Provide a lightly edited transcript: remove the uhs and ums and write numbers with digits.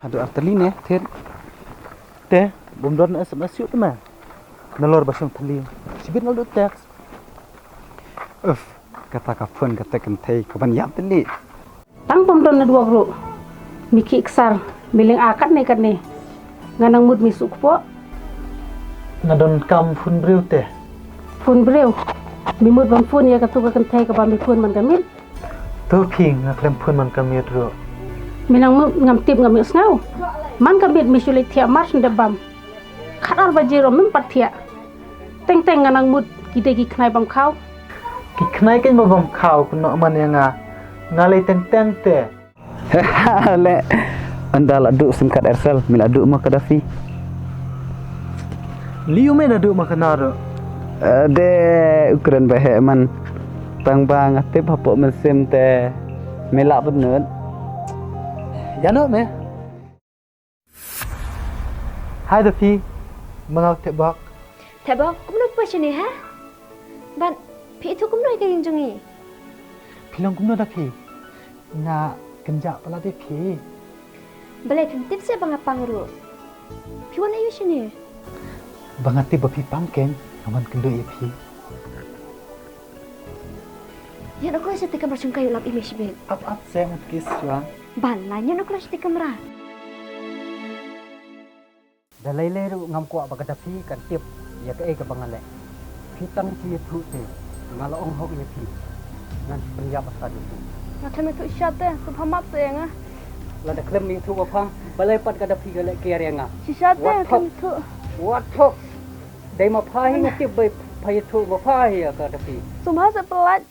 Ada artali ne, teh, bomdon SMS yuk teman. Nalor basang tali, sibit naldo teks. Kata kapun kata kentai, kapan yap tali. Tang bomdon na dua bro, miki iksar, miling akat ne kan ne, nganang mud misuk po. Nadon kam fun breu teh. Fun breu, mimud bang fun ya katu ka kentai kapan mi fun man kamil. Tu king ngaklem fun man kami ro. Minang ngam tip ngam snau. Man kabit misulit tiap mars ndebam. Kadar bajiro mimpat tiap. Teng nganang mud kita ki knai bam kau. Ki knai kan babam kau kuno man yang ngalai teng te. Le anda laduk SIM card Aircel, mil aduk ma Khasi. Liu me aduk ma kanaro. De ukuran bahe man bang atip hapok mesim te melak bener. Jano me. Hai Dafi, mengau tebak. Tebak, kamu nak apa sini ha? Ban, pi itu kamu nak yang jongi. Pilang kumno Dafi. Na kenjak pala Dafi. Balai tip saya bang apa nguru. Pi wana you sini. Bang atip bapi pangkeng, aman kendo ya pi. Ya nak kelas tekan macam kayu lap image bel. Up saya mat kis wang. Ban, lainnya nak kelas tekan merah. Dalai leru ngam kuat baga Dafi kan tip ya ke ke bangale. Pitang pi thu te ngalo ong hok ye pi. Nan penyap asal itu. Nak kami tu isyarat deh, tu pamat deh nga. La da klem mi thu bapang balai pat ka Dafi gale ke yang Isyarat deh kami tu. What talk? Dai ma phahi na tip bai phai thu ma phahi ka Dafi. Sumha sepelat